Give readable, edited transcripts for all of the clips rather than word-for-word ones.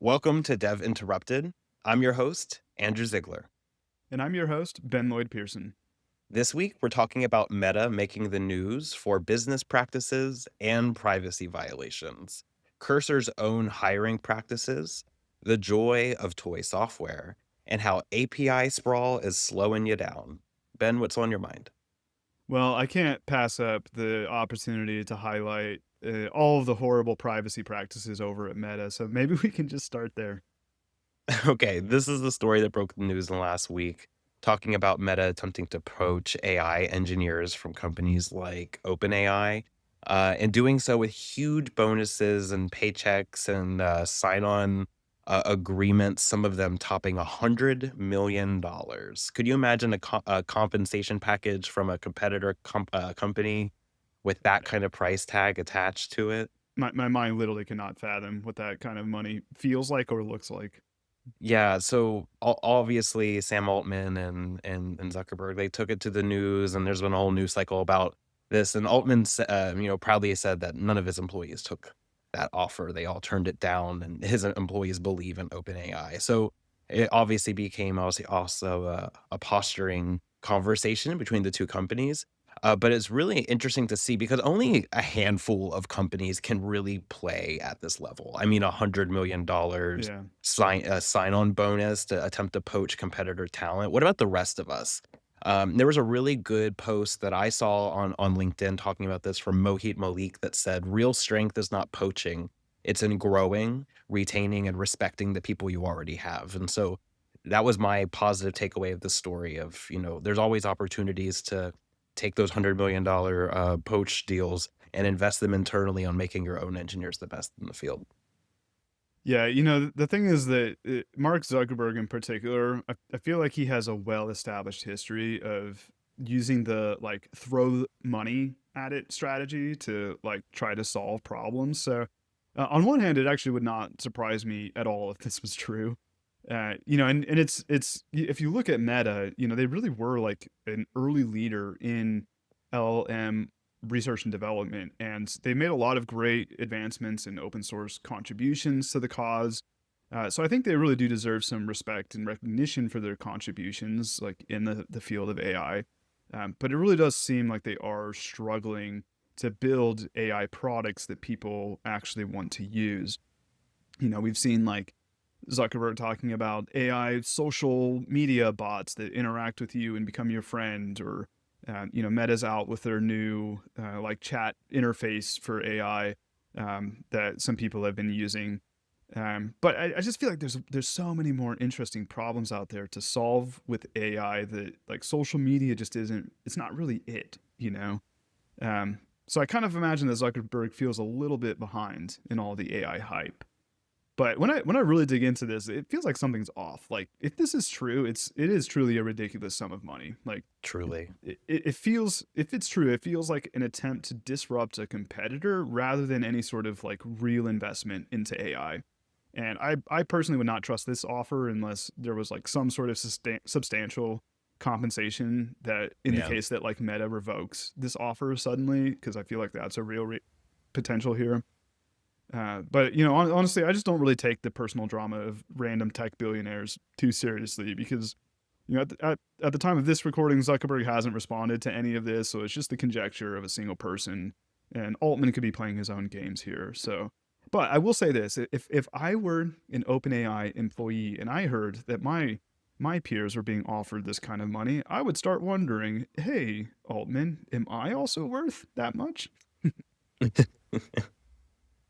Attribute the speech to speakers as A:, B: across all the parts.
A: Welcome to Dev Interrupted. I'm your host, Andrew Ziegler.
B: And I'm your host, Ben Lloyd Pearson.
A: This week, we're talking about Meta making the news for business practices and privacy violations, Cursor's own hiring practices, the joy of toy software, and how API sprawl is slowing you down. Ben, what's on your mind?
B: Well, I can't pass up the opportunity to highlight all of the horrible privacy practices over at Meta, so maybe we can just start there.
A: Okay, this is the story that broke the news in the last week, talking about Meta attempting to poach AI engineers from companies like OpenAI, and doing so with huge bonuses and paychecks and sign-on agreements, some of them topping $100 million. Could you imagine a compensation package from a competitor company with that kind of price tag attached to it?
B: My mind literally cannot fathom what that kind of money feels like or looks like.
A: Yeah, so obviously Sam Altman and Zuckerberg, they took it to the news, and there's been a whole news cycle about this. And Altman, proudly said that none of his employees took that offer; they all turned it down, and his employees believe in OpenAI. So it obviously became also a posturing conversation between the two companies. But it's really interesting to see because only a handful of companies can really play at this level. I mean, $100 million
B: Yeah.
A: sign-on bonus to attempt to poach competitor talent. What about the rest of us? There was a really good post that I saw on LinkedIn talking about this from Mohit Malik that said, "Real strength is not poaching; it's in growing, retaining, and respecting the people you already have." And so that was my positive takeaway of the story of, there's always opportunities to take those $100 million poach deals and invest them internally on making your own engineers the best in the field.
B: Yeah, the thing is that Mark Zuckerberg in particular, I feel like he has a well-established history of using the like throw money at it strategy to like try to solve problems. So, on one hand, it actually would not surprise me at all if this was true. And it's if you look at Meta, they really were like an early leader in LLM research and development, and they made a lot of great advancements and open source contributions to the cause. So I think they really do deserve some respect and recognition for their contributions, like in the field of AI. But it really does seem like they are struggling to build AI products that people actually want to use. We've seen like Zuckerberg talking about AI social media bots that interact with you and become your friend, or Meta's out with their new like chat interface for AI that some people have been using. But I just feel like there's so many more interesting problems out there to solve with AI that like social media just isn't. It's not really it. So I kind of imagine that Zuckerberg feels a little bit behind in all the AI hype. But when I really dig into this, it feels like something's off. Like if this is true, it is truly a ridiculous sum of money. Like
A: Truly.
B: it feels, if it's true, it feels like an attempt to disrupt a competitor rather than any sort of like real investment into AI. And I personally would not trust this offer unless there was like some sort of substantial compensation that
A: Yeah.
B: indicates that like Meta revokes this offer suddenly, because I feel like that's a real potential here. But honestly, I just don't really take the personal drama of random tech billionaires too seriously because at the time of this recording, Zuckerberg hasn't responded to any of this, so it's just the conjecture of a single person, and Altman could be playing his own games here. So, but I will say this: if I were an OpenAI employee and I heard that my peers were being offered this kind of money, I would start wondering, hey, Altman, am I also worth that much?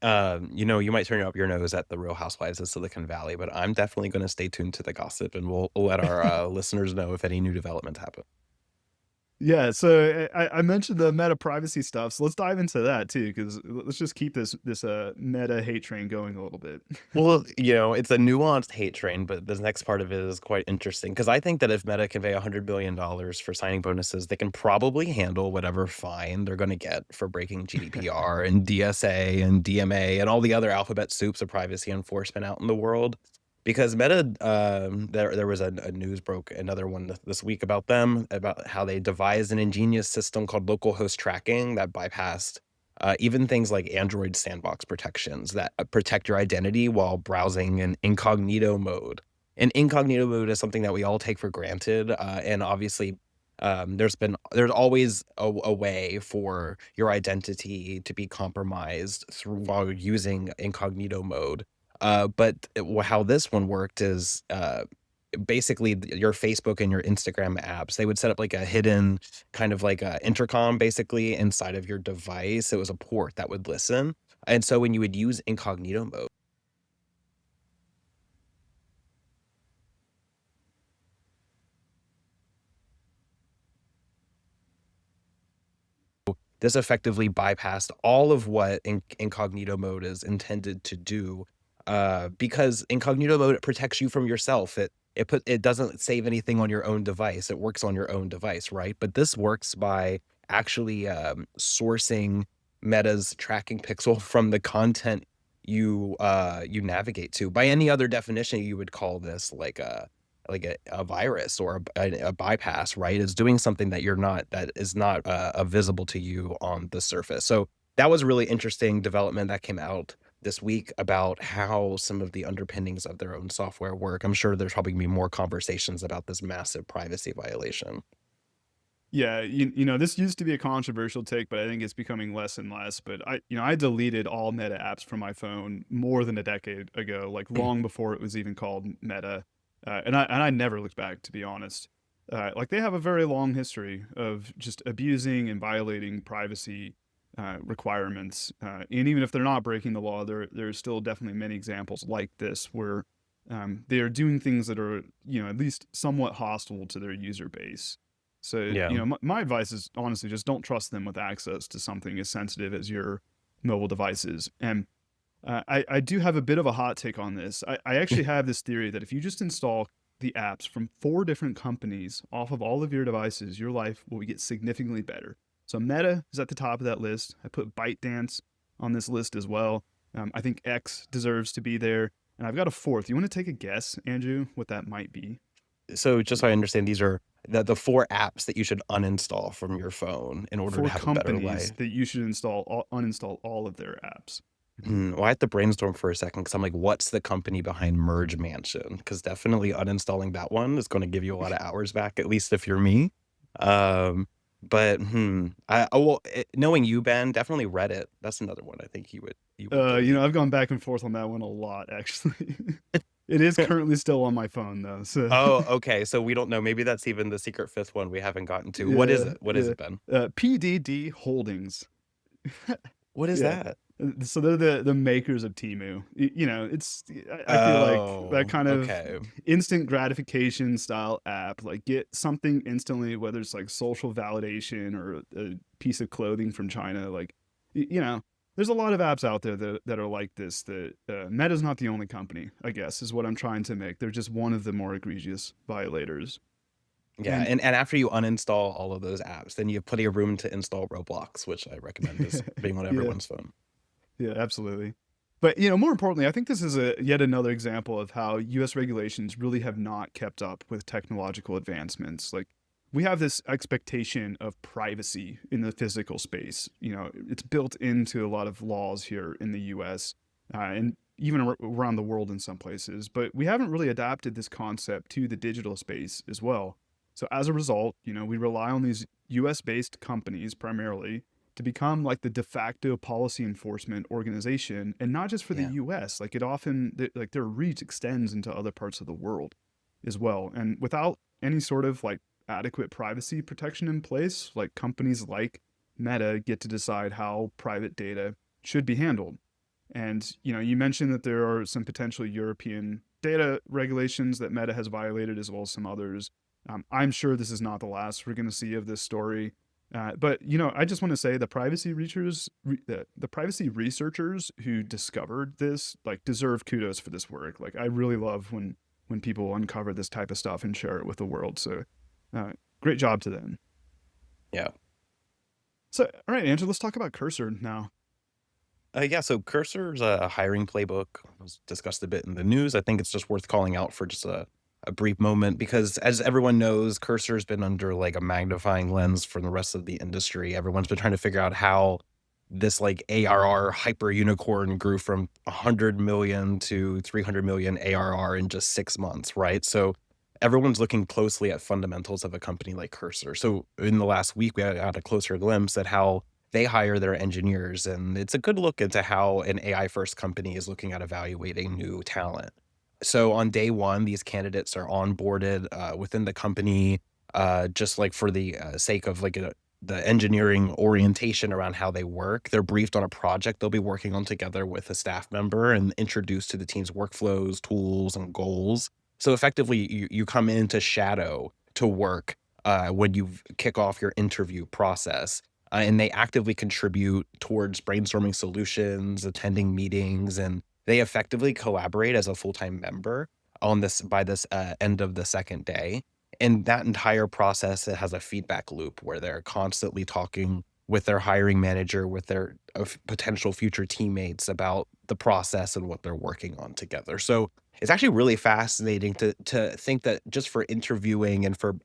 A: You might turn up your nose at the Real Housewives of Silicon Valley, but I'm definitely going to stay tuned to the gossip, and we'll let our listeners know if any new developments happen.
B: Yeah, so I mentioned the meta privacy stuff, so let's dive into that too, because let's just keep this meta hate train going a little bit.
A: Well, it's a nuanced hate train, but the next part of it is quite interesting because I think that if Meta can pay $100 billion for signing bonuses, they can probably handle whatever fine they're going to get for breaking GDPR and DSA and DMA and all the other alphabet soups of privacy enforcement out in the world. Because Meta, there was a news broke, another one this week about them, about how they devised an ingenious system called local host tracking that bypassed even things like Android sandbox protections that protect your identity while browsing in incognito mode. And incognito mode is something that we all take for granted, and obviously, there's always a way for your identity to be compromised through while using incognito mode. But how this one worked is, basically your Facebook and your Instagram apps, they would set up like a hidden kind of like a intercom basically inside of your device. It was a port that would listen. And so when you would use incognito mode, this effectively bypassed all of what incognito mode is intended to do, because incognito mode protects you from yourself. It doesn't save anything on your own device. It works on your own device, right? But this works by actually sourcing Meta's tracking pixel from the content you navigate to. By any other definition, you would call this like a virus or a bypass, right? Is doing something that you're not that is not visible to you on the surface. So that was a really interesting development that came out this week about how some of the underpinnings of their own software work. I'm sure there's probably gonna be more conversations about this massive privacy violation.
B: Yeah, this used to be a controversial take, but I think it's becoming less and less. But I deleted all Meta apps from my phone more than a decade ago, like long before it was even called Meta, and I never looked back, to be honest. Like they have a very long history of just abusing and violating privacy requirements, and even if they're not breaking the law, there's still definitely many examples like this where they are doing things that are at least somewhat hostile to their user base. So,
A: Yeah.
B: my advice is honestly just don't trust them with access to something as sensitive as your mobile devices. And I do have a bit of a hot take on this. I actually have this theory that if you just install the apps from 4 different companies off of all of your devices, your life will get significantly better. So Meta is at the top of that list. I put ByteDance on this list as well. I think X deserves to be there. And I've got a fourth. You want to take a guess, Andrew, what that might be?
A: So just so I understand, these are the 4 apps that you should uninstall from your phone in order to
B: Four
A: have a better
B: companies
A: life.
B: that you should uninstall all of their apps.
A: Well, I have to brainstorm for a second because I'm like, what's the company behind Merge Mansion? Because definitely uninstalling that one is going to give you a lot of hours back, at least if you're me. Um, but knowing you, Ben, definitely Reddit. That's another one I think you would delete.
B: I've gone back and forth on that one a lot, actually. It is currently still on my phone though, so
A: Oh, okay. So we don't know. Maybe that's even the secret fifth one we haven't gotten to. What is
B: yeah,
A: it? What is
B: yeah.
A: it, Ben?
B: PDD Holdings.
A: What is
B: Yeah.
A: that?
B: So they're the makers of Temu. It's I feel like that
A: Oh,
B: kind of
A: okay.
B: instant gratification style app, like get something instantly, whether it's like social validation or a piece of clothing from China. Like, there's a lot of apps out there that are like this. That Meta's not the only company, I guess, is what I'm trying to make. They're just one of the more egregious violators.
A: Yeah,
B: And
A: and after you uninstall all of those apps, then you have plenty of room to install Roblox, which I recommend is being on
B: yeah,
A: everyone's phone.
B: yeah, absolutely. But more importantly, I think this is a yet another example of how U.S. regulations really have not kept up with technological advancements. Like we have this expectation of privacy in the physical space. It's built into a lot of laws here in the U.S. And even around the world in some places. But we haven't really adapted this concept to the digital space as well. So as a result, we rely on these U.S. based companies primarily to become like the de facto policy enforcement organization, and not just for the
A: Yeah.
B: US. Like it often like their reach extends into other parts of the world as well. And without any sort of like adequate privacy protection in place, like companies like Meta get to decide how private data should be handled. And you mentioned that there are some potential European data regulations that Meta has violated, as well as some others. I'm sure this is not the last we're going to see of this story. But I just want to say the privacy researchers who discovered this like deserve kudos for this work. Like I really love when people uncover this type of stuff and share it with the world. So great job to them.
A: Yeah.
B: So all right, Andrew, let's talk about Cursor now.
A: Yeah, so Cursor's a hiring playbook was discussed a bit in the news. I think it's just worth calling out for just a brief moment because, as everyone knows, Cursor's been under like a magnifying lens from the rest of the industry. Everyone's been trying to figure out how this like ARR hyper unicorn grew from 100 million to 300 million ARR in just 6 months, right? So everyone's looking closely at fundamentals of a company like Cursor. So in the last week, we got a closer glimpse at how they hire their engineers, and it's a good look into how an AI first company is looking at evaluating new talent. So on day one, these candidates are onboarded within the company, just like for the sake of like the engineering orientation around how they work. They're briefed on a project they'll be working on together with a staff member and introduced to the team's workflows, tools, and goals. So effectively, you come in to shadow to work when you kick off your interview process. And they actively contribute towards brainstorming solutions, attending meetings, and they effectively collaborate as a full-time member on this by this end of the second day. And that entire process, it has a feedback loop where they're constantly talking with their hiring manager, with their potential future teammates about the process and what they're working on together. So it's actually really fascinating to think that just for interviewing and for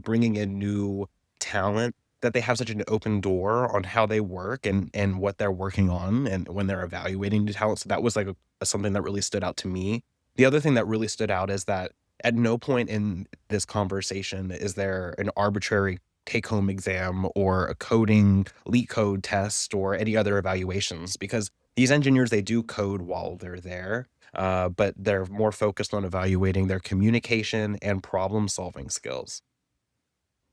A: bringing in new talent, that they have such an open door on how they work and what they're working on and when they're evaluating new talent. So that was like something that really stood out to me. The other thing that really stood out is that at no point in this conversation is there an arbitrary take home exam or a coding leak code test or any other evaluations, because these engineers, they do code while they're there, but they're more focused on evaluating their communication and problem solving skills.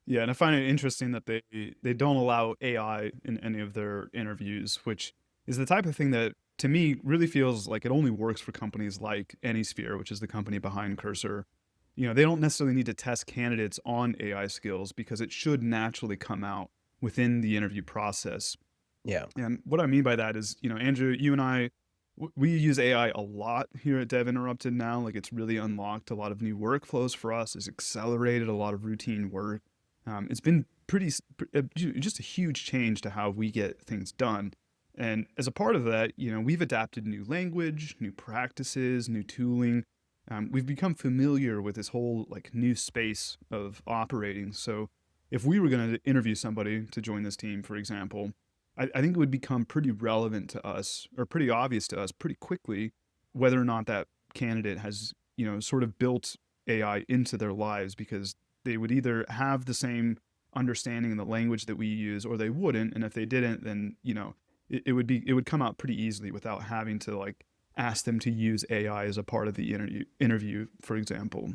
B: Yeah, and I find it interesting that they don't allow AI in any of their interviews, which is the type of thing that to me really feels like it only works for companies like AnySphere, which is the company behind Cursor. They don't necessarily need to test candidates on AI skills because it should naturally come out within the interview process.
A: Yeah.
B: And what I mean by that is, Andrew, you and I, we use AI a lot here at Dev Interrupted now. Like it's really unlocked a lot of new workflows for us. It's accelerated a lot of routine work. It's been just a huge change to how we get things done. And as a part of that, we've adapted new language, new practices, new tooling. We've become familiar with this whole like new space of operating. So if we were going to interview somebody to join this team, for example, I think it would become pretty relevant to us or pretty obvious to us pretty quickly whether or not that candidate has, sort of built AI into their lives because they would either have the same understanding in the language that we use or they wouldn't. And if they didn't, then, it would come out pretty easily without having to like ask them to use AI as a part of the interview, for example.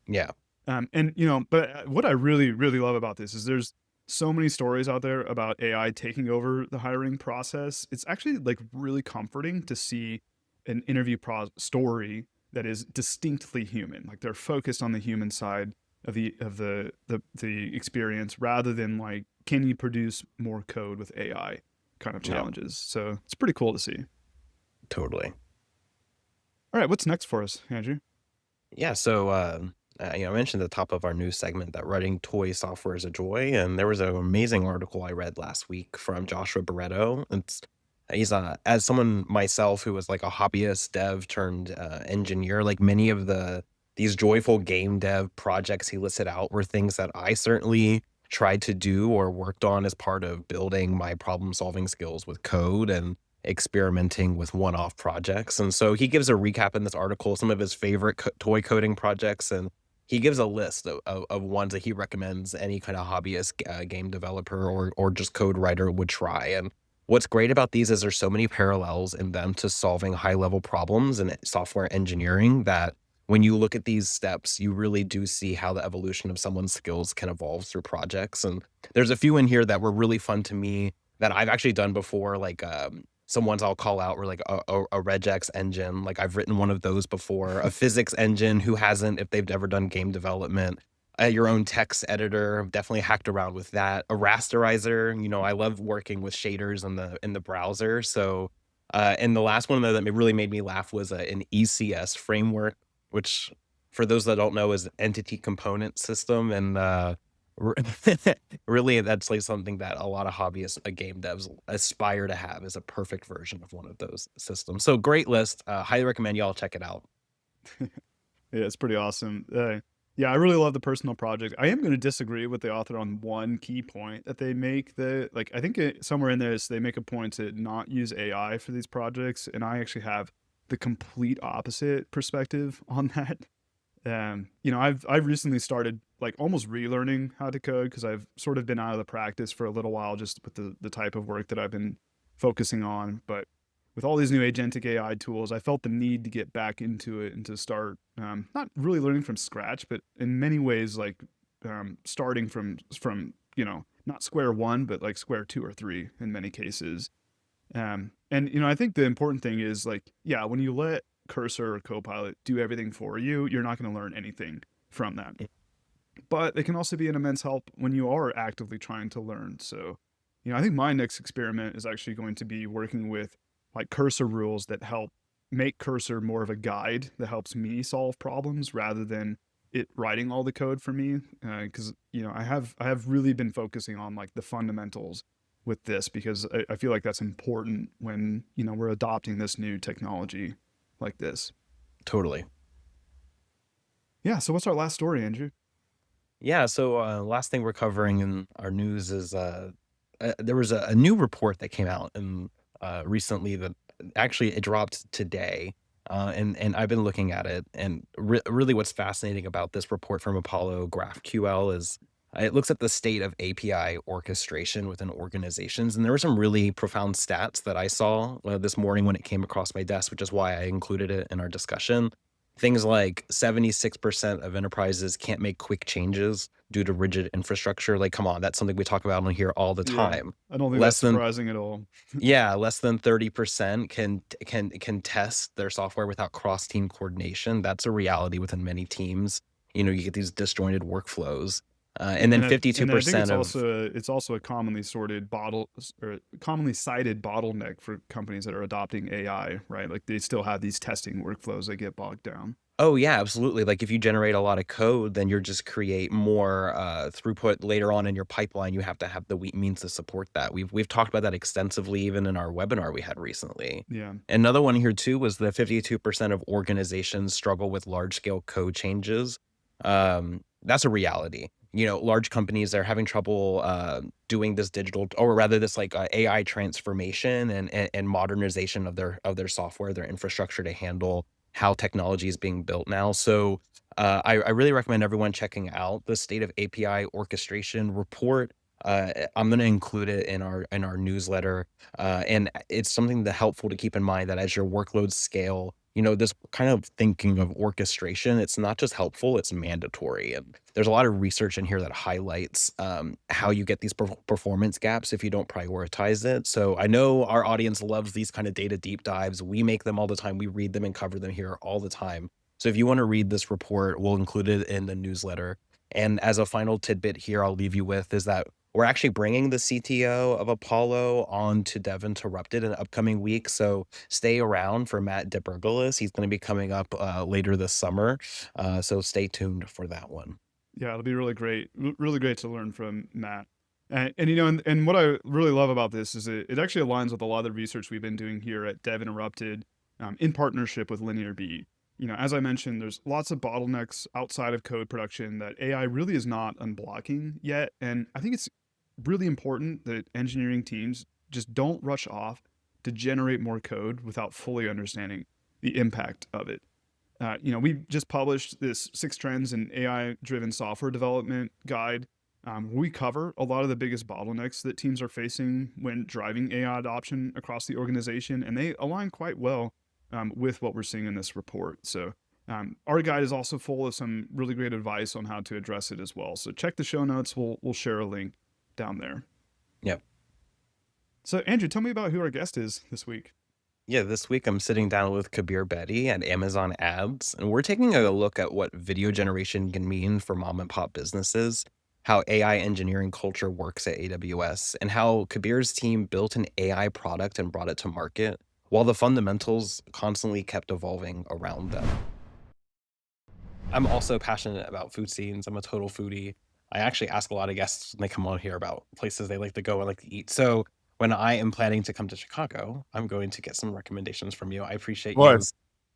A: Yeah.
B: But what I really, really love about this is there's so many stories out there about AI taking over the hiring process. It's actually like really comforting to see an story that is distinctly human. Like they're focused on the human side of the experience rather than like, can you produce more code with AI kind of
A: Yeah.
B: challenges. So it's pretty cool to see.
A: Totally.
B: All right, what's next for us, Andrew?
A: Yeah, so, I mentioned at the top of our news segment that writing toy software is a joy, and there was an amazing article I read last week from Joshua Barreto. He's as someone myself who was like a hobbyist dev turned engineer, like many of these joyful game dev projects he listed out were things that I certainly tried to do or worked on as part of building my problem solving skills with code and experimenting with one-off projects. And so he gives a recap in this article, some of his favorite toy coding projects, and he gives a list of ones that he recommends any kind of hobbyist game developer or just code writer would try. And what's great about these is there's so many parallels in them to solving high-level problems in software engineering that when you look at these steps, you really do see how the evolution of someone's skills can evolve through projects. And there's a few in here that were really fun to me that I've actually done before, like some ones I'll call out were like a regex engine. Like I've written one of those before. A physics engine, who hasn't, if they've never done game development. Your own text editor, definitely hacked around with that. A rasterizer, I love working with shaders in the browser. So, and the last one that really made me laugh was an ECS framework, which for those that don't know is entity component system, and R really, that's, like, something that a lot of hobbyists, game devs aspire to have is a perfect version of one of those systems. So great list, highly recommend y'all check it out.
B: Yeah, it's pretty awesome. Yeah, I really love the personal project. I am gonna disagree with the author on one key point that they make, that like, I think somewhere in this, they make a point to not use AI for these projects, and I actually have the complete opposite perspective on that. I've recently started like almost relearning how to code because I've sort of been out of the practice for a little while just with the type of work that I've been focusing on. But with all these new agentic AI tools, I felt the need to get back into it and to start not really learning from scratch, but in many ways like starting from not square one, but like square two or three in many cases. And I think the important thing is like, yeah, when you let Cursor or Copilot do everything for you, you're not going to learn anything from that. But it can also be an immense help when you are actively trying to learn. So, I think my next experiment is actually going to be working with like Cursor rules that help make Cursor more of a guide that helps me solve problems rather than it writing all the code for me. Because I have really been focusing on like the fundamentals with this because I feel like that's important when we're adopting this new technology like this.
A: Totally.
B: Yeah. So what's our last story, Andrew?
A: Yeah. So last thing we're covering in our news is there was a new report that came out and recently that actually it dropped today. And I've been looking at it, and really, what's fascinating about this report from Apollo GraphQL is it looks at the state of API orchestration within organizations, and there were some really profound stats that I saw this morning when it came across my desk, which is why I included it in our discussion. Things like 76% of enterprises can't make quick changes due to rigid infrastructure. Like, come on, that's something we talk about on here all the
B: Yeah.
A: time.
B: I don't think that's
A: Less than
B: surprising at all.
A: yeah, less than 30% can test their software without cross-team coordination. That's a reality within many teams. You get these disjointed workflows.
B: Yeah,
A: And then
B: and I think
A: 52% of
B: it's also a commonly sorted bottle or commonly cited bottleneck for companies that are adopting AI, right? Like they still have these testing workflows that get bogged down.
A: oh, yeah, absolutely. Like, if you generate a lot of code, then you're just create more, throughput later on in your pipeline. You have to have the means to support that. We've talked about that extensively even in our webinar we had recently.
B: Yeah.
A: Another one here too was the 52% of organizations struggle with large-scale code changes. That's a reality. Large companies are having trouble, doing this digital or rather this, like, AI transformation and modernization of their software, their infrastructure to handle how technology is being built now. So I really recommend everyone checking out the State of API Orchestration report. I'm going to include it in our newsletter, and it's something that helpful to keep in mind that as your workloads scale, this kind of thinking of orchestration, it's not just helpful, it's mandatory. And there's a lot of research in here that highlights how you get these performance gaps if you don't prioritize it. So I know our audience loves these kind of data deep dives. We make them all the time. We read them and cover them here all the time. So if you want to read this report, we'll include it in the newsletter. And as a final tidbit here, I'll leave you with is that we're actually bringing the CTO of Apollo on to Dev Interrupted in the upcoming week. So stay around for Matt DeBurgalis. He's going to be coming up later this summer. So stay tuned for that one.
B: Yeah, it'll be really great. Really great to learn from Matt. And what I really love about this is it actually aligns with a lot of the research we've been doing here at Dev Interrupted in partnership with Linear B. As I mentioned, there's lots of bottlenecks outside of code production that AI really is not unblocking yet. And I think it's really important that engineering teams just don't rush off to generate more code without fully understanding the impact of it. We just published this 6 trends in AI driven software development guide. We cover a lot of the biggest bottlenecks that teams are facing when driving AI adoption across the organization, and they align quite well with what we're seeing in this report. So, our guide is also full of some really great advice on how to address it as well. So, check the show notes. We'll share a link down there.
A: Yep.
B: So, Andrew, tell me about who our guest is this week.
A: Yeah, this week I'm sitting down with Kabir Bedi at Amazon Ads, and we're taking a look at what video generation can mean for mom and pop businesses, how AI engineering culture works at AWS, and how Kabir's team built an AI product and brought it to market, while the fundamentals constantly kept evolving around them. I'm also passionate about food scenes. I'm a total foodie. I actually ask a lot of guests when they come on here about places they like to go and like to eat. So when I am planning to come to Chicago, I'm going to get some recommendations from you. I appreciate
B: Of
A: you
B: course.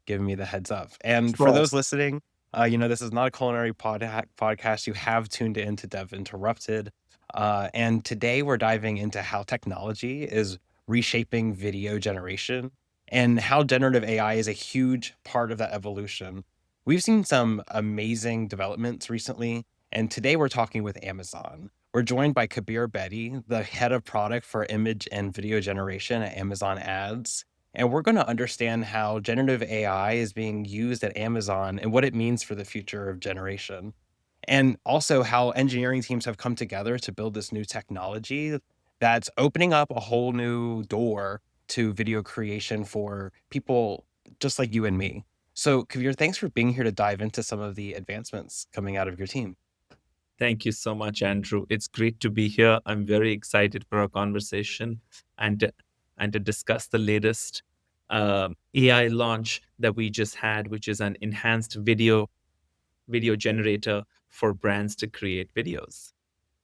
A: giving me the heads up. And for
B: Bro.
A: those listening, This is not a culinary podcast. You have tuned in to Dev Interrupted. And today we're diving into how technology is reshaping video generation and how generative AI is a huge part of that evolution. We've seen some amazing developments recently, and today we're talking with Amazon. We're joined by Kabir Bedi, the head of product for image and video generation at Amazon Ads. And we're going to understand how generative AI is being used at Amazon and what it means for the future of generation. And also how engineering teams have come together to build this new technology that's opening up a whole new door to video creation for people just like you and me. So, Kavir, thanks for being here to dive into some of the advancements coming out of your team.
C: Thank you so much, Andrew. It's great to be here. I'm very excited for our conversation and to discuss the latest AI launch that we just had, which is an enhanced video generator for brands to create videos.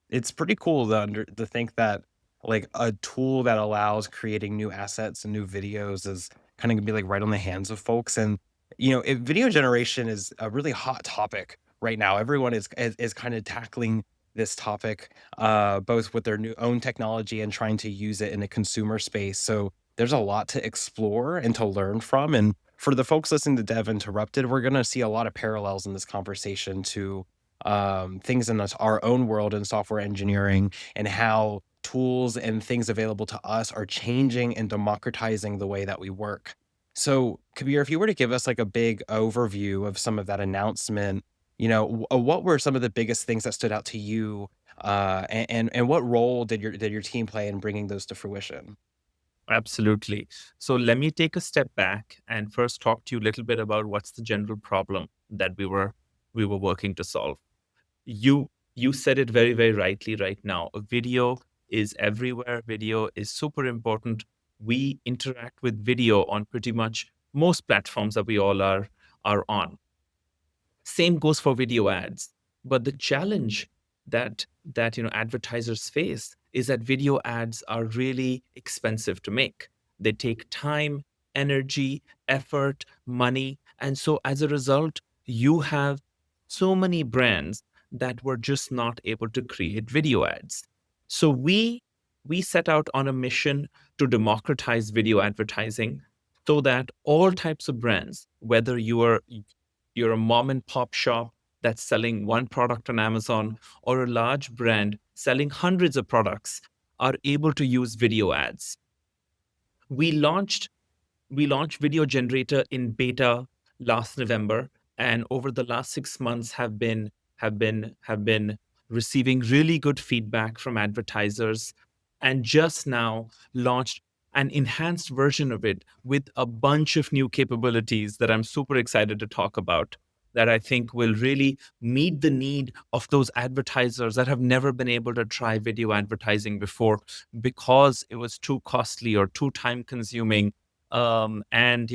A: It's pretty cool to think that, like, a tool that allows creating new assets and new videos is kinda gonna be, like, right on the hands of folks, and, video generation is a really hot topic right now. Everyone is kinda tackling this topic, both with their new own technology and trying to use it in a consumer space, so there's a lot to explore and to learn from, and for the folks listening to Dev Interrupted, we're gonna see a lot of parallels in this conversation to things in our own world in software engineering and how tools and things available to us are changing and democratizing the way that we work. So, Kabir, if you were to give us like a big overview of some of that announcement, what were some of the biggest things that stood out to you, and what role did your team play in bringing those to fruition?
C: Absolutely. So let me take a step back and first talk to you a little bit about what's the general problem that we were working to solve. You said it very, very rightly right now. A video is everywhere. Video is super important. We interact with video on pretty much most platforms that we all are on. Same goes for video ads. But the challenge that advertisers face is that video ads are really expensive to make. They take time, energy, effort, money, and so as a result, you have so many brands that were just not able to create video ads. So we set out on a mission to democratize video advertising so that all types of brands, whether you're a mom and pop shop that's selling one product on Amazon or a large brand selling hundreds of products, are able to use video ads. We launched we launched Video Generator in beta last November, and over the last 6 months have been receiving really good feedback from advertisers, and just now launched an enhanced version of it with a bunch of new capabilities that I'm super excited to talk about, that I think will really meet the need of those advertisers that have never been able to try video advertising before because it was too costly or too time consuming. And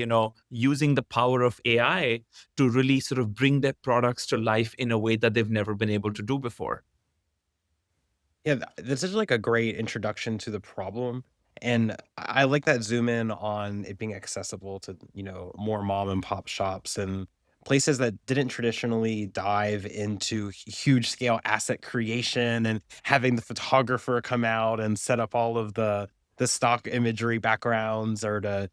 C: using the power of AI to really sort of bring their products to life in a way that they've never been able to do before.
A: Yeah, this is like a great introduction to the problem. And I like that zoom in on it being accessible to, more mom and pop shops and places that didn't traditionally dive into huge scale asset creation and having the photographer come out and set up all of the stock imagery backgrounds or to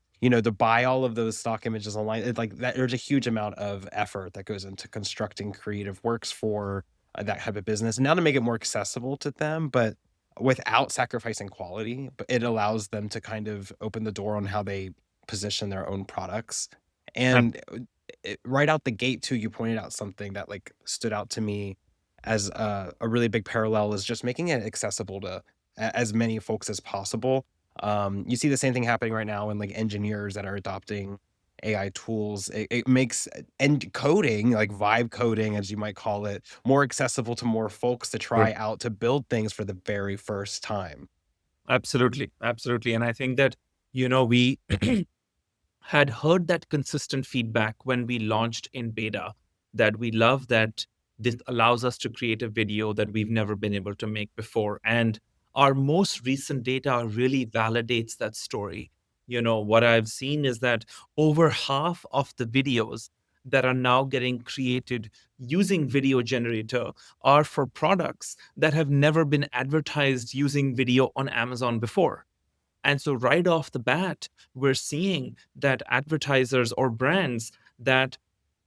A: buy all of those stock images online. It's like that there's a huge amount of effort that goes into constructing creative works for that type of business. And now to make it more accessible to them, but without sacrificing quality, but it allows them to kind of open the door on how they position their own products. And right out the gate too, you pointed out something that like stood out to me as a really big parallel is just making it accessible to as many folks as possible. You see the same thing happening right now in like engineers that are adopting AI tools. It makes end coding, like vibe coding, as you might call it, more accessible to more folks to
C: Sure.
A: try out to build things for the very first time.
C: Absolutely, absolutely. And I think that, we had heard that consistent feedback when we launched in beta, that we love that this allows us to create a video that we've never been able to make before. And our most recent data really validates that story. What I've seen is that over half of the videos that are now getting created using video generator are for products that have never been advertised using video on Amazon before. And so right off the bat, we're seeing that advertisers or brands that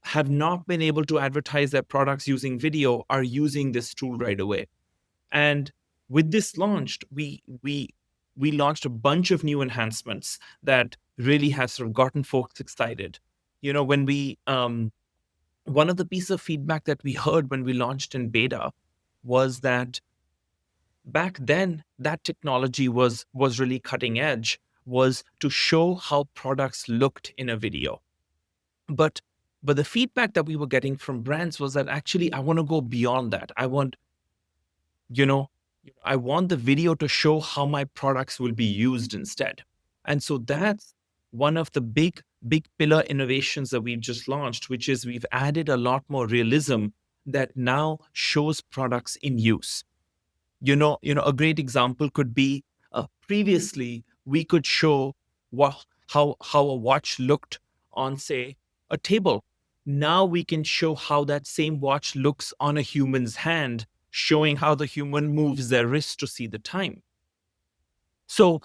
C: have not been able to advertise their products using video are using this tool right away. And with this launched, we launched a bunch of new enhancements that really has sort of gotten folks excited. You know, when we one of the pieces of feedback that we heard when we launched in beta was that back then that technology was really cutting edge, was to show how products looked in a video. But the feedback that we were getting from brands was that actually I want to go beyond that. You know, I want the video to show how my products will be used instead. And so that's one of the big pillar innovations that we've just launched, which is we've added a lot more realism that now shows products in use. A great example could be previously we could show how a watch looked on, say, a table. Now we can show how that same watch looks on a human's hand, showing how the human moves their wrist to see the time. So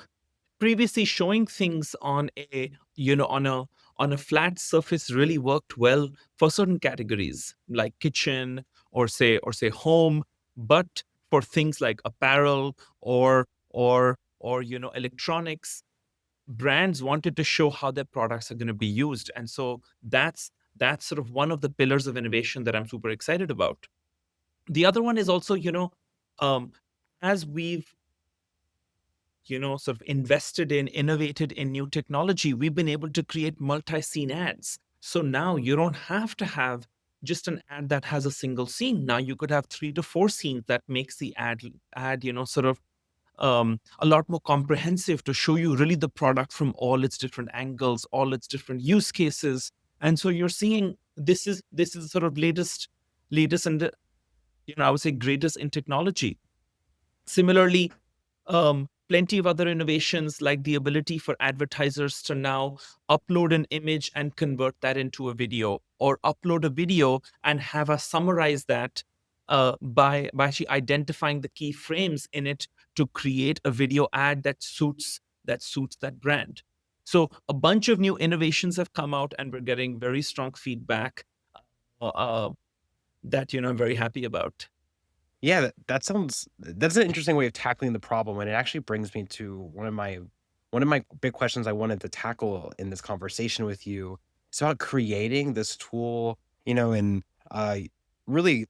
C: previously showing things on a flat surface really worked well for certain categories like kitchen or say home, but for things like apparel or electronics, brands wanted to show how their products are going to be used. And so that's sort of one of the pillars of innovation that I'm super excited about. The other one is also, as we've sort of invested in, innovated in new technology, we've been able to create multi-scene ads. So now you don't have to have just an ad that has a single scene. Now you could have 3 to 4 scenes that makes the ad sort of a lot more comprehensive to show you really the product from all its different angles, all its different use cases. And so you're seeing this is sort of latest and I would say greatest in technology. Similarly, plenty of other innovations like the ability for advertisers to now upload an image and convert that into a video, or upload a video and have us summarize that by actually identifying the key frames in it to create a video ad that suits that brand. So a bunch of new innovations have come out, and we're getting very strong feedback that I'm very happy about.
A: Yeah, that's an interesting way of tackling the problem, and it actually brings me to one of my big questions I wanted to tackle in this conversation with you. It's about creating this tool, and really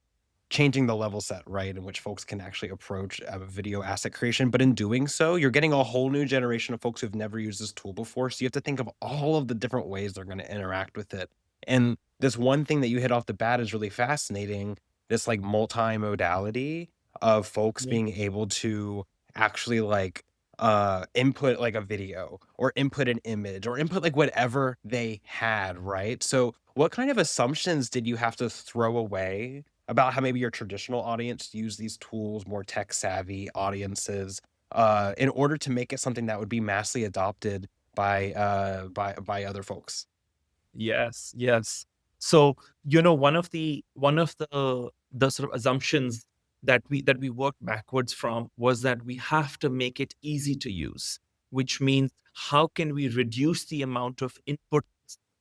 A: changing the level set, right, in which folks can actually approach video asset creation. But in doing so, you're getting a whole new generation of folks who've never used this tool before. So you have to think of all of the different ways they're going to interact with it. And this one thing that you hit off the bat is really fascinating. This like multi-modality of folks
C: Yeah.
A: being able to actually like input like a video or input an image or input like whatever they had, right? So what kind of assumptions did you have to throw away about how maybe your traditional audience use these tools, more tech savvy audiences, in order to make it something that would be massively adopted by other folks?
C: Yes, yes. So, one of the sort of assumptions that we worked backwards from was that we have to make it easy to use, which means how can we reduce the amount of input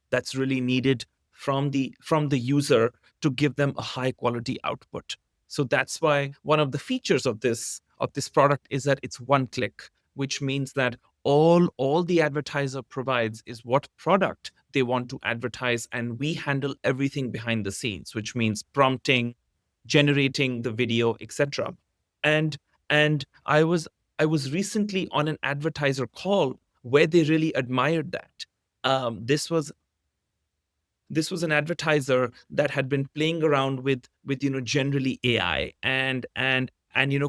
C: that's really needed from the user to give them a high quality output. So that's why one of the features of this product is that it's one click, which means that all the advertiser provides is what product they want to advertise, and we handle everything behind the scenes, which means prompting, generating the video, etc. And I was recently on an advertiser call where they really admired that. This was an advertiser that had been playing around with generally AI, and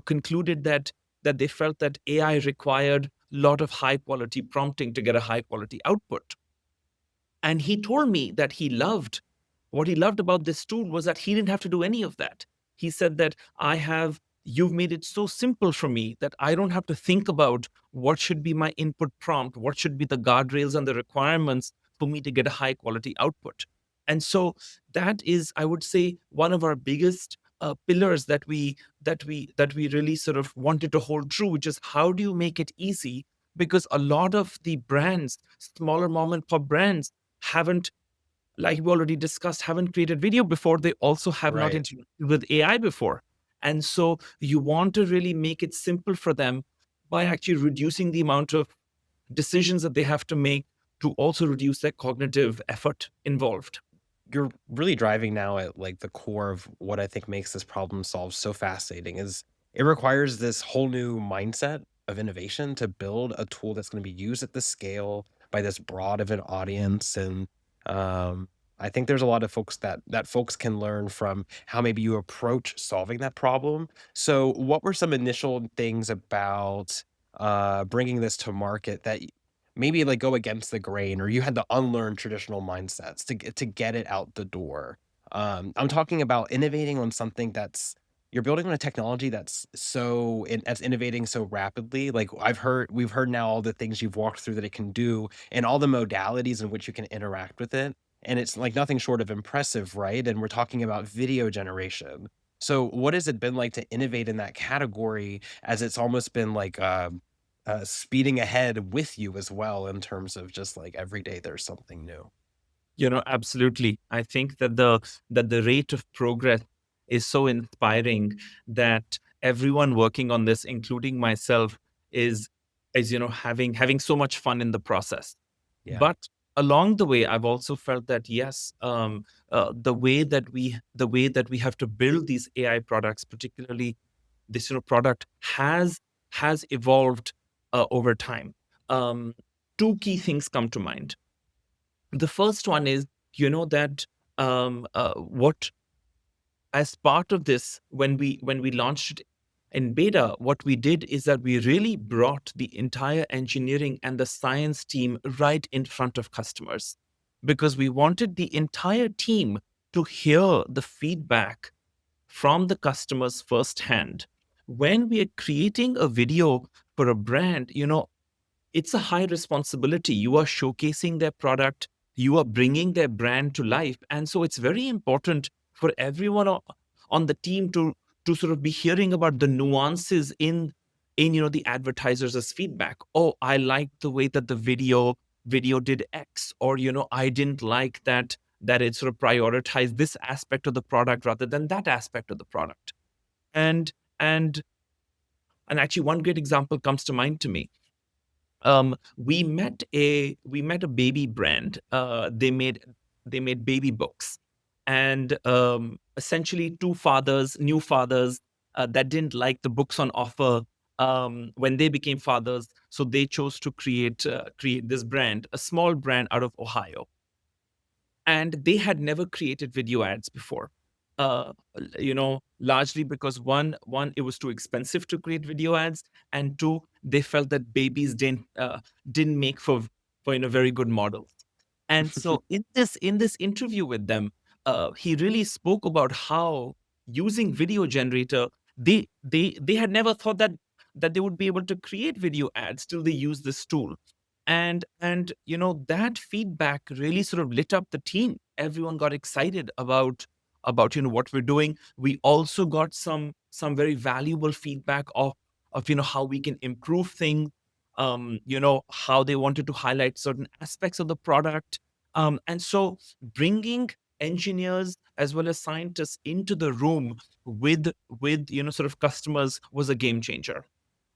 C: concluded that they felt that AI required a lot of high quality prompting to get a high quality output. And he told me that what he loved about this tool was that he didn't have to do any of that. He said that you've made it so simple for me that I don't have to think about what should be my input prompt, what should be the guardrails and the requirements for me to get a high quality output. And so that is, I would say, one of our biggest pillars that we really sort of wanted to hold true, which is how do you make it easy? Because a lot of the brands, smaller mom and pop brands, haven't, like we already discussed, haven't created video before. They also have not
A: Right.
C: interacted with AI before. And so you want to really make it simple for them by actually reducing the amount of decisions that they have to make, to also reduce their cognitive effort involved.
A: You're really driving now at like the core of what I think makes this problem solved so fascinating is it requires this whole new mindset of innovation to build a tool that's going to be used at the scale by this broad of an audience. And um, I think there's a lot of folks that folks can learn from how maybe you approach solving that problem. So what were some initial things about bringing this to market that maybe, like, go against the grain, or you had to unlearn traditional mindsets to get it out the door. I'm talking about innovating on something that's you're building on a technology that's innovating so rapidly. Like, we've heard now all the things you've walked through that it can do and all the modalities in which you can interact with it, and it's, like, nothing short of impressive, right? And we're talking about video generation. So, what has it been like to innovate in that category as it's almost been like, speeding ahead with you as well in terms of just like every day there's something new.
C: Absolutely. I think that the rate of progress is so inspiring that everyone working on this, including myself, is having so much fun in the process.
A: Yeah.
C: But along the way, I've also felt that yes, the way that we have to build these AI products, particularly this product, has evolved over time. Um, Two key things come to mind. The first one is, that what as part of this, when we launched it in beta, what we did is that we really brought the entire engineering and the science team right in front of customers, because we wanted the entire team to hear the feedback from the customers firsthand. When we are creating a video for a brand, it's a high responsibility. You are showcasing their product, you are bringing their brand to life. And so it's very important for everyone on the team to sort of be hearing about the nuances in the advertisers' feedback. Oh, I like the way that the video did X, or I didn't like that it sort of prioritized this aspect of the product rather than that aspect of the product. And and and actually, one great example comes to mind to me. We met a baby brand. They made baby books, and essentially two fathers, new fathers, that didn't like the books on offer when they became fathers, so they chose to create this brand, a small brand out of Ohio, and they had never created video ads before. Largely because one, it was too expensive to create video ads, and two, they felt that babies didn't make for very good models. And so in this interview with them, he really spoke about how, using video generator, they had never thought that they would be able to create video ads till they use this tool. And that feedback really sort of lit up the team. Everyone got excited about what we're doing. We also got some very valuable feedback of how we can improve things, how they wanted to highlight certain aspects of the product. And so bringing engineers as well as scientists into the room with sort of customers was a game changer.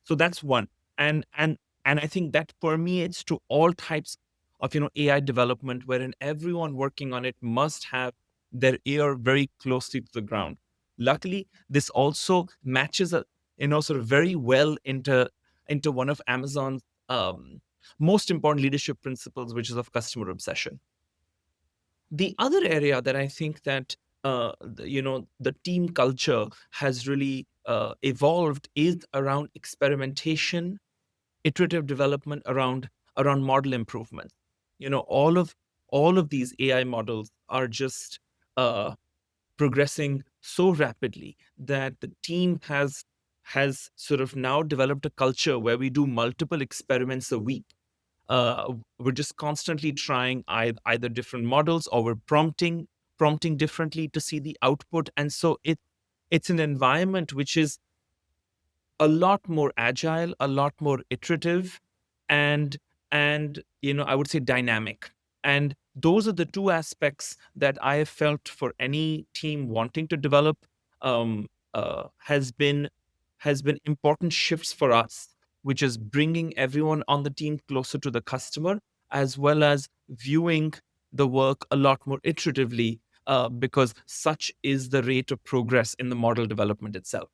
C: So that's one. And and and I think that permeates to all types of AI development, wherein everyone working on it must have their ear very closely to the ground. Luckily, this also matches sort of very well into one of Amazon's most important leadership principles, which is of customer obsession. The other area that I think that the team culture has really evolved is around experimentation, iterative development, around model improvement. All of these AI models are just progressing so rapidly that the team has sort of now developed a culture where we do multiple experiments a week. we're just constantly trying either different models, or we're prompting differently to see the output. And so it's an environment which is a lot more agile, a lot more iterative, and I would say dynamic. And those are the two aspects that I have felt for any team wanting to develop, um, has been important shifts for us, which is bringing everyone on the team closer to the customer, as well as viewing the work a lot more iteratively, because such is the rate of progress in the model development itself.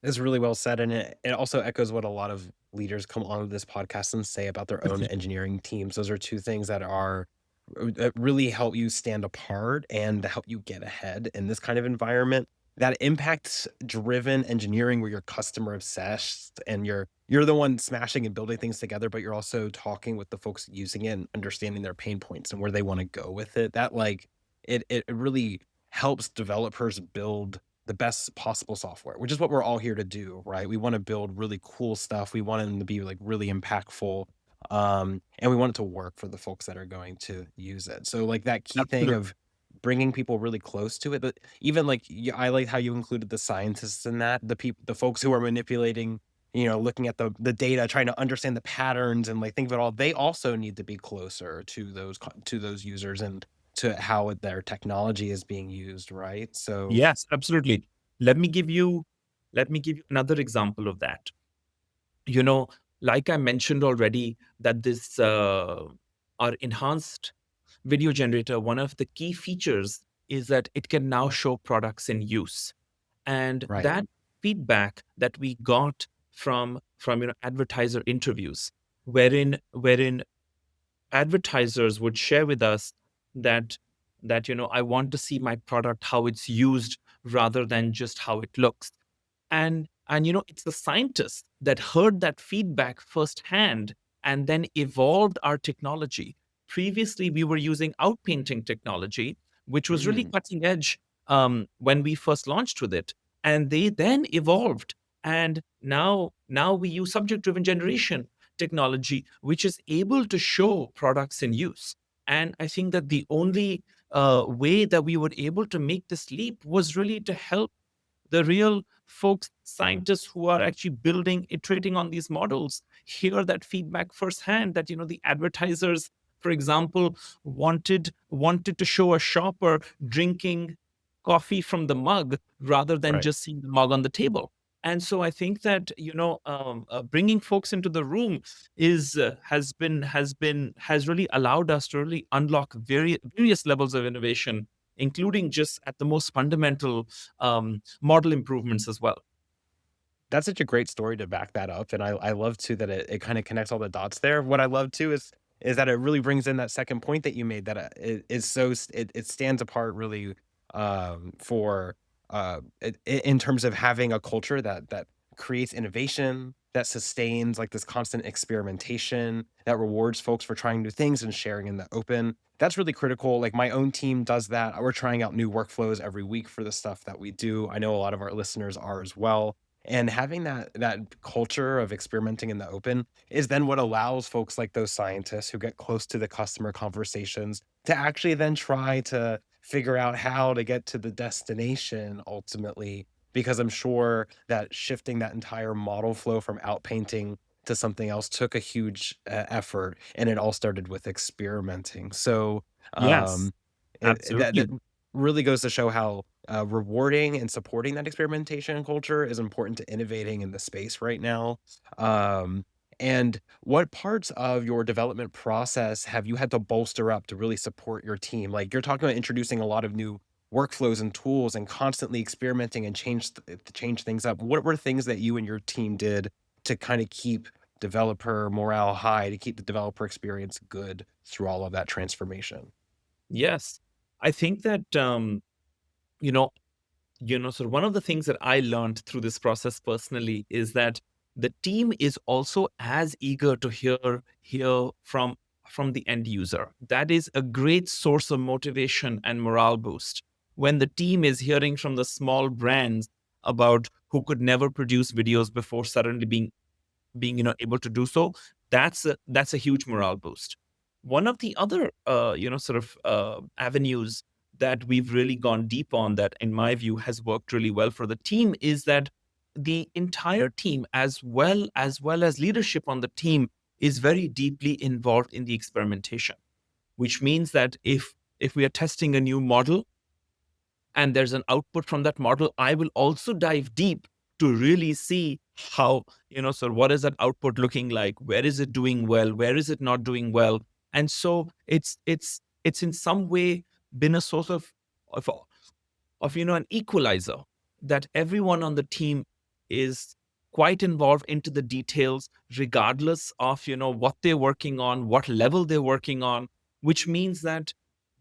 A: It's really well said, and it also echoes what a lot of leaders come on this podcast and say about their own engineering teams. Those are 2 things that are that really help you stand apart and help you get ahead in this kind of environment. That impact-driven engineering where you're customer obsessed and you're the one smashing and building things together, but you're also talking with the folks using it and understanding their pain points and where they wanna go with it. That, like, it really helps developers build the best possible software, which is what we're all here to do, right? We wanna build really cool stuff. We want them to be, like, really impactful, and we want it to work for the folks that are going to use it. So, like, that key thing
C: Absolutely.
A: of bringing people really close to it, but even, like, I like how you included the scientists in that, the folks who are manipulating, looking at the data, trying to understand the patterns and, like, think of it all. They also need to be closer to those users and to how their technology is being used, right? So
C: Yes, absolutely. Let me give you let me give you another example of that. You know, like I mentioned already, that this our enhanced video generator, one of the key features is that it can now show products in use. And
A: right.
C: that feedback that we got from advertiser interviews, wherein advertisers would share with us that I want to see my product how it's used rather than just how it looks. And it's the scientists that heard that feedback firsthand and then evolved our technology. Previously we were using outpainting technology, which was really
A: Mm.
C: cutting edge when we first launched with it, and they then evolved. And now we use subject driven generation technology, which is able to show products in use. And I think that the only way that we were able to make this leap was really to help the real folks, scientists who are actually building, iterating on these models, hear that feedback firsthand, that the advertisers, for example, wanted to show a shopper drinking coffee from the mug rather than
A: Right.
C: just seeing the mug on the table. And so I think that bringing folks into the room is has really allowed us to really unlock various levels of innovation, including just at the most fundamental model improvements as well.
A: That's such a great story to back that up, and I love too that it kinda connects all the dots there. What I love too is that it really brings in that second point that you made that, it is it stands apart really, for, in terms of having a culture that creates innovation, that sustains, like, this constant experimentation, that rewards folks for trying new things and sharing in the open. That's really critical. Like, my own team does that. We're trying out new workflows every week for the stuff that we do. I know a lot of our listeners are as well. And having that culture of experimenting in the open is then what allows folks like those scientists who get close to the customer conversations to actually then try to figure out how to get to the destination ultimately. Because I'm sure that shifting that entire model flow from outpainting to something else took a huge effort, and it all started with experimenting. So,
C: Yes,
A: um, that
C: absolutely.
A: really goes to show how rewarding and supporting that experimentation culture is important to innovating in the space right now. Um, and what parts of your development process have you had to bolster up to really support your team? Like you're talking about introducing a lot of new workflows and tools and constantly experimenting and to change things up. What were things that you and your team did to kind of keep developer morale high, to keep the developer experience good through all of that transformation?
C: Yes, I think that you know so one of the things that I learned through this process personally is that the team is also as eager to hear from the end user. That is a great source of motivation and morale boost. When the team is hearing from the small brands about who could never produce videos before suddenly being able to do so, that's a huge morale boost. One of the other avenues that we've really gone deep on, that in my view has worked really well for the team, is that the entire team, as well as leadership on the team, is very deeply involved in the experimentation, which means that if we are testing a new model and there's an output from that model, I will also dive deep to really see how, so what is that output looking like? Where is it doing well? Where is it not doing well? And so it's in some way been a source of an equalizer, that everyone on the team is quite involved into the details, regardless of what they're working on, what level they're working on, which means that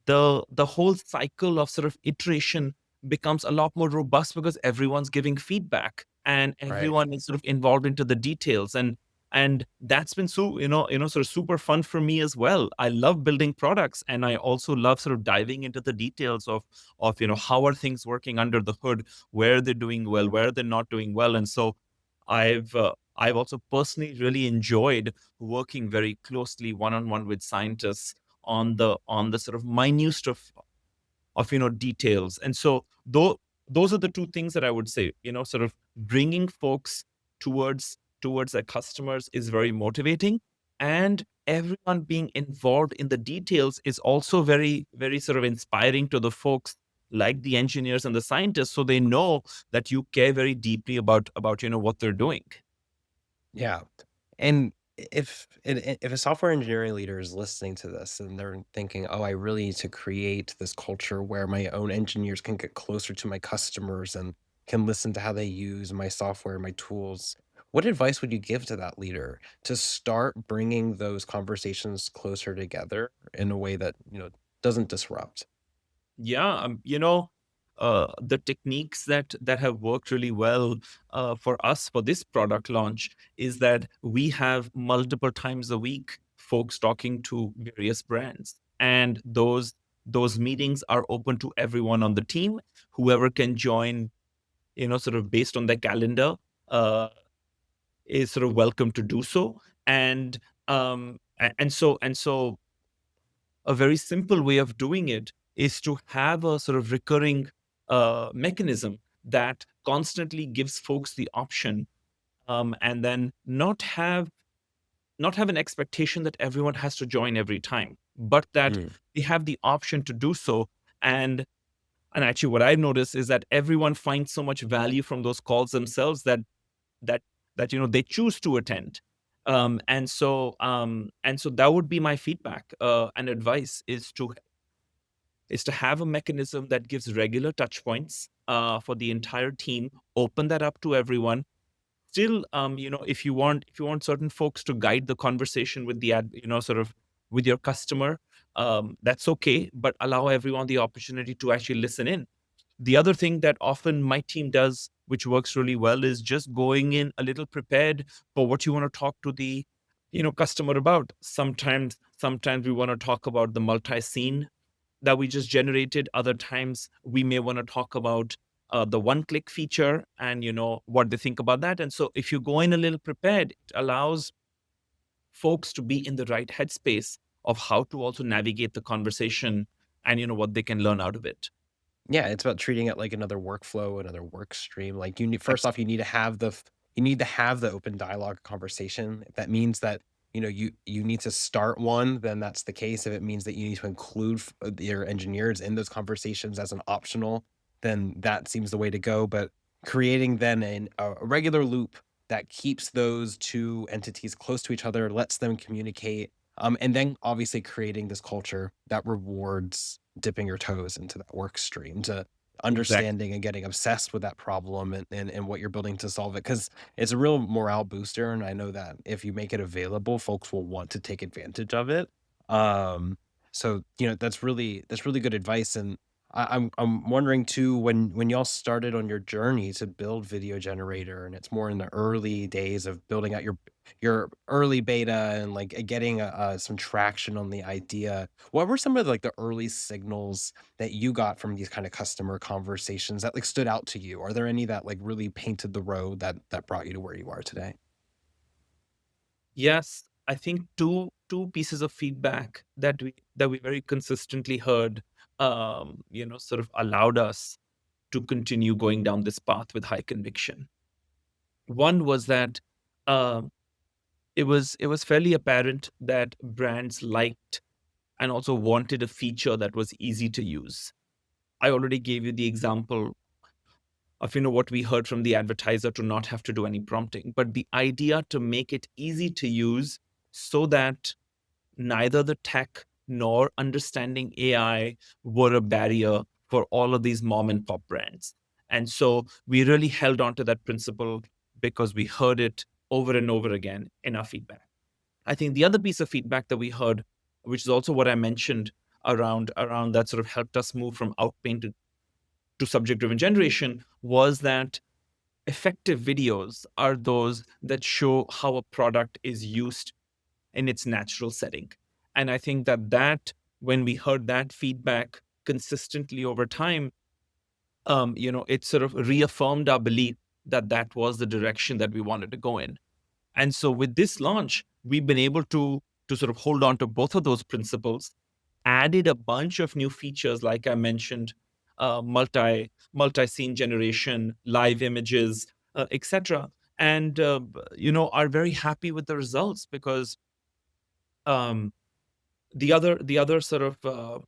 C: the whole cycle of sort of iteration becomes a lot more robust, because everyone's giving feedback and
A: Right.
C: everyone is sort of involved into the details. And that's been so sort of super fun for me as well. I love building products, and I also love sort of diving into the details of how are things working under the hood, where they're doing well, where they're not doing well. And so I've also personally really enjoyed working very closely one on one with scientists on the sort of minute of details. And so those are the two things that I would say, sort of bringing folks towards their customers is very motivating, and everyone being involved in the details is also very, very sort of inspiring to the folks, like the engineers and the scientists, so they know that you care very deeply about what they're doing.
A: Yeah. And if a software engineering leader is listening to this and they're thinking, "Oh, I really need to create this culture where my own engineers can get closer to my customers and can listen to how they use my software, my tools." What advice would you give to that leader to start bringing those conversations closer together in a way that, doesn't disrupt?
C: Yeah, the techniques that have worked really well for us for this product launch is that we have multiple times a week folks talking to various brands, and those meetings are open to everyone on the team. Whoever can join, sort of based on their calendar, uh, is sort of welcome to do so. And so a very simple way of doing it is to have a sort of recurring mechanism that constantly gives folks the option, and then not have an expectation that everyone has to join every time, but that
A: Mm.
C: they have the option to do so. And and actually, what I've noticed is that everyone finds so much value from those calls themselves, that they choose to attend. And so that would be my feedback and advice, is to have a mechanism that gives regular touch points for the entire team. Open that up to everyone. Still, if you want certain folks to guide the conversation with the sort of with your customer, that's okay, but allow everyone the opportunity to actually listen in. The other thing that often my team does, which works really well, is just going in a little prepared for what you want to talk to the customer about. Sometimes we want to talk about the multi-scene that we just generated. Other times we may want to talk about the one-click feature, and what they think about that. And so if you go in a little prepared, it allows folks to be in the right headspace of how to also navigate the conversation, and what they can learn out of it.
A: Yeah, it's about treating it like another workflow, another work stream. Like you need first off,
C: Absolutely.
A: you need to have the open dialogue conversation. If that means that, you need to start one, then that's the case. If it means that you need to include your engineers in those conversations as an optional, then that seems the way to go. But creating then a regular loop that keeps those two entities close to each other, lets them communicate, and then obviously creating this culture that rewards dipping your toes into that work stream, to
C: Exactly.
A: understanding and getting obsessed with that problem and what you're building to solve it. Cause it's a real morale booster. And I know that if you make it available, folks will want to take advantage of it. Um, so that's really good advice. And I'm wondering too, when y'all started on your journey to build Video Generator, and it's more in the early days of building out your early beta and like getting some traction on the idea. What were some of like the early signals that you got from these kind of customer conversations that like stood out to you? Are there any that like really painted the road that brought you to where you are today?
C: Yes. I think two pieces of feedback that we very consistently heard, sort of allowed us to continue going down this path with high conviction. One was that um, it was fairly apparent that brands liked and also wanted a feature that was easy to use. I already gave you the example of what we heard from the advertiser to not have to do any prompting, but the idea to make it easy to use so that neither the tech nor understanding AI were a barrier for all of these mom and pop brands. And so we really held on to that principle because we heard it over and over again in our feedback. I think the other piece of feedback that we heard, which is also what I mentioned around that sort of helped us move from outpaint to subject driven generation, was that effective videos are those that show how a product is used in its natural setting. And I think that when we heard that feedback consistently over time, it sort of reaffirmed our belief that that was the direction that we wanted to go in. And so with this launch, we've been able to sort of hold on to both of those principles, added a bunch of new features, like I mentioned, multi scene generation, live images, etc. And are very happy with the results because um, the other sort of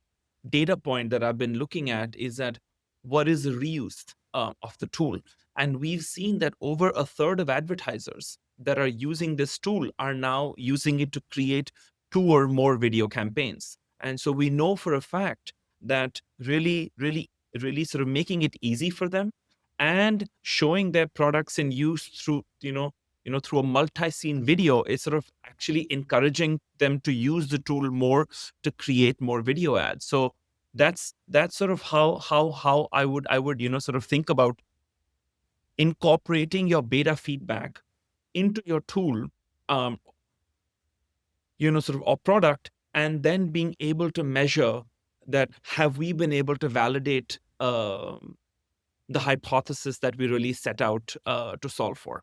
C: data point that I've been looking at is that what is the reuse of the tool, and we've seen that over a third of advertisers that are using this tool are now using it to create 2 or more video campaigns. And so we know for a fact that really sort of making it easy for them and showing their products in use through through a multi-scene video is sort of actually encouraging them to use the tool more to create more video ads. So that's sort of how I would sort of think about incorporating your beta feedback into your tool, um, sort of or product, and then being able to measure that have we been able to validate the hypothesis that we really set out to solve for.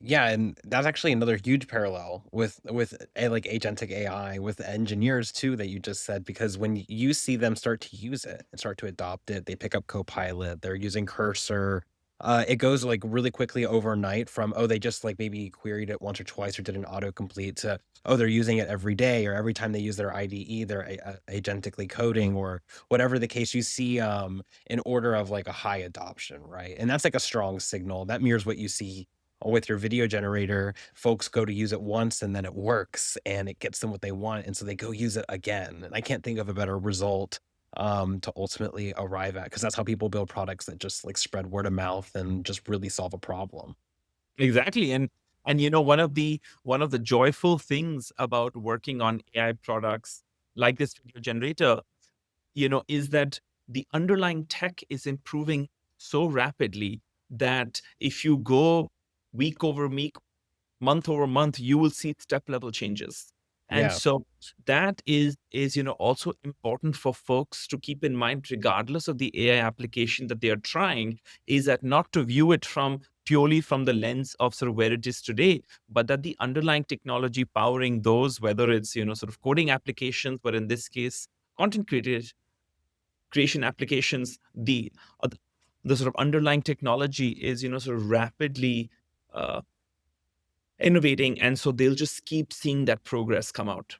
A: Yeah, and that's actually another huge parallel with like agentic AI with engineers too that you just said, because when you see them start to use it and start to adopt it, they pick up Copilot, they're using Cursor. It goes like really quickly overnight from, oh, they just like maybe queried it once or twice or did an autocomplete, to, oh, they're using it every day, or every time they use their IDE, they're agentically coding, or whatever the case. You see in order of like a high adoption, right? And that's like a strong signal that mirrors what you see with your video generator. Folks go to use it once and then it works and it gets them what they want. And so they go use it again. And I can't think of a better result to ultimately arrive at, because that's how people build products that just like spread word of mouth and just really solve a problem.
C: Exactly. And one of the joyful things about working on AI products like this video generator, is that the underlying tech is improving so rapidly that if you go week over week, month over month, you will see step level changes. And
A: Yeah.
C: so that is also important for folks to keep in mind, regardless of the AI application that they are trying, is that not to view it from purely from the lens of sort of where it is today, but that the underlying technology powering those, whether it's sort of coding applications, but in this case, creation applications, uh, the sort of underlying technology is sort of rapidly uh, innovating, and so they'll just keep seeing that progress come out.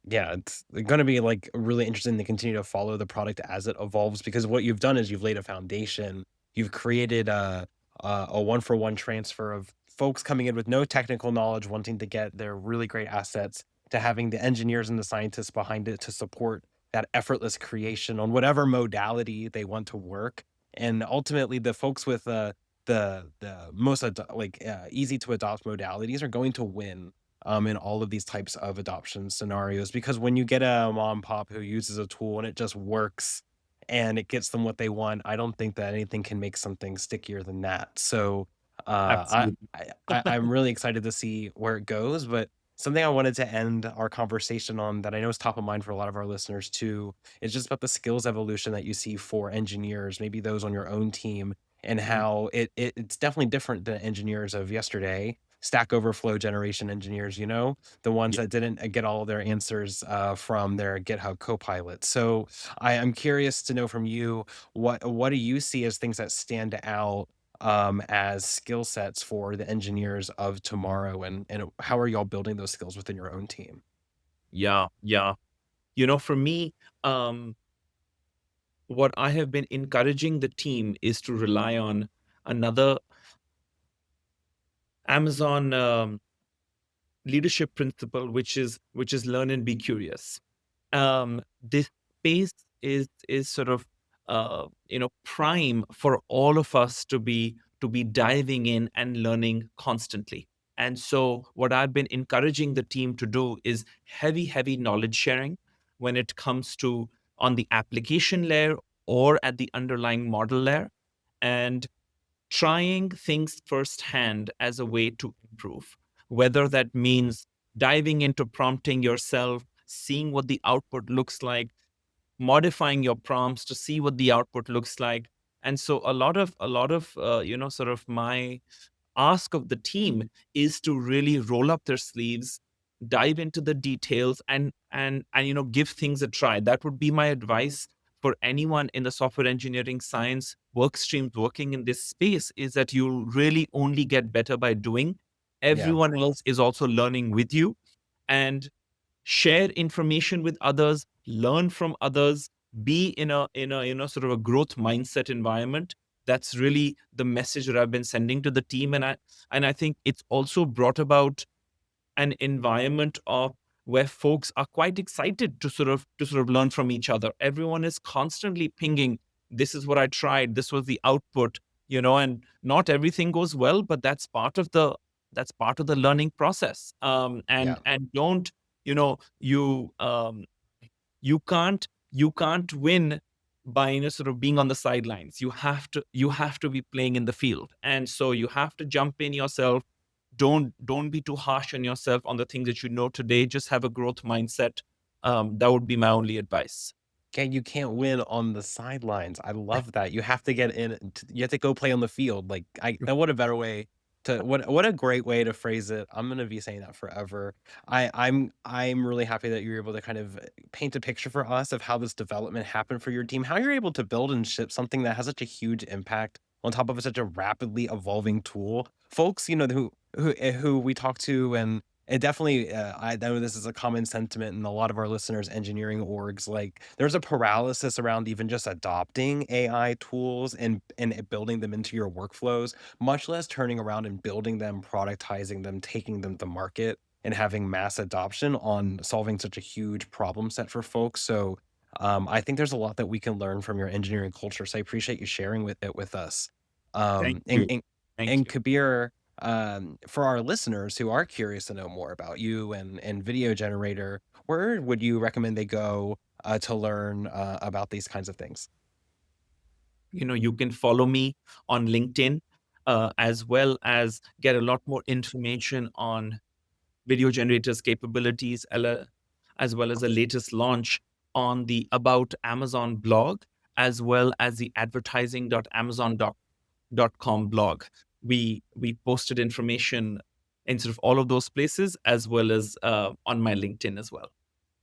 A: Yeah, it's gonna be, like, really interesting to continue to follow the product as it evolves, because what you've done is you've laid a foundation. You've created a one-for-one transfer of folks coming in with no technical knowledge, wanting to get their really great assets, to having the engineers and the scientists behind it to support that effortless creation on whatever modality they want to work. And ultimately, the folks with, the most easy to adopt modalities are going to win in all of these types of adoption scenarios. Because when you get a mom and pop who uses a tool and it just works and it gets them what they want, I don't think that anything can make something stickier than that. So
C: Absolutely.
A: I'm really excited to see where it goes. But something I wanted to end our conversation on that I know is top of mind for a lot of our listeners too is just about the skills evolution that you see for engineers, maybe those on your own team, and
C: Mhm.
A: how it's definitely different than engineers of yesterday, Stack Overflow generation engineers, the ones
C: Yeah.
A: that didn't get all their answers from their GitHub Copilot. So I'm curious to know from you, what do you see as things that stand out as skill sets for the engineers of tomorrow, and how are y'all building those skills within your own team?
C: Yeah, yeah. For me, um, what I have been encouraging the team is to rely on another Amazon leadership principle, which is learn and be curious. This space is sort of prime for all of us to be diving in and learning constantly. And so what I've been encouraging the team to do is heavy knowledge sharing when it comes to on the application layer or at the underlying model layer, and trying things firsthand as a way to improve, whether that means diving into prompting yourself, seeing what the output looks like, modifying your prompts to see what the output looks like. And so a lot of sort of my ask of the team is to really roll up their sleeves, dive into the details, and give things a try. That would be my advice for anyone in the software engineering science work streams working in this space, is that you'll really only get better by doing.
A: Yeah.
C: Everyone else is also learning with you, and share information with others, learn from others, be in a sort of a growth mindset environment. That's really the message that I've been sending to the team, and I think it's also brought about an environment of where folks are quite excited to sort of learn from each other. Everyone is constantly pinging, this is what I tried, this was the output, and not everything goes well, but that's part of the learning process.
A: Yeah.
C: And don't you know you can't win by sort of being on the sidelines. You have to be playing in the field, and so you have to jump in yourself. Don't be too harsh on yourself on the things that you know today. Just have a growth mindset. That would be my only advice.
A: Okay, you can't win on the sidelines. I love that. You have to get in. You have to go play on the field. Like what a better way to what a great way to phrase it. I'm gonna be saying that forever. I'm really happy that you're able to kind of paint a picture for us of how this development happened for your team, how you're able to build and ship something that has such a huge impact on top of such a rapidly evolving tool. Folks, who we talk to, and it definitely, I know this is a common sentiment in a lot of our listeners' engineering orgs. Like, there's a paralysis around even just adopting AI tools and building them into your workflows, much less turning around and building them, productizing them, taking them to market, and having mass adoption on solving such a huge problem set for folks. So, I think there's a lot that we can learn from your engineering culture. So I appreciate you sharing it with us.
C: Thank
A: Um, and
C: you.
A: and,
C: Thank
A: and
C: you.
A: Kabir, for our listeners who are curious to know more about you and Video Generator, where would you recommend they go to learn about these kinds of things?
C: You can follow me on LinkedIn, as well as get a lot more information on video generators capabilities, as well as the latest launch on the About Amazon blog, as well as the advertising.amazon.com blog. We posted information in sort of all of those places, as well as on my LinkedIn as well.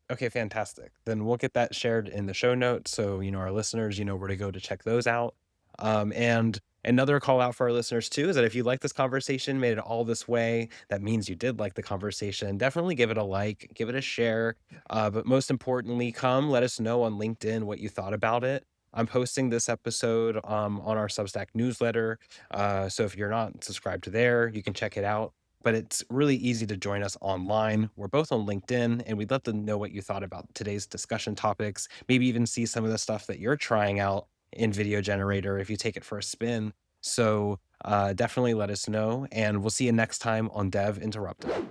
A: Okay, fantastic. Then we'll get that shared in the show notes so our listeners where to go to check those out. And another call out for our listeners too is that if you like this conversation, made it all this way, that means you did like the conversation. Definitely give it a like, give it a share. But most importantly, come let us know on LinkedIn what you thought about it. I'm posting this episode on our Substack newsletter. So if you're not subscribed to there, you can check it out, but it's really easy to join us online. We're both on LinkedIn, and we'd love to know what you thought about today's discussion topics, maybe even see some of the stuff that you're trying out in Video Generator if you take it for a spin. So definitely let us know, and we'll see you next time on Dev Interrupted.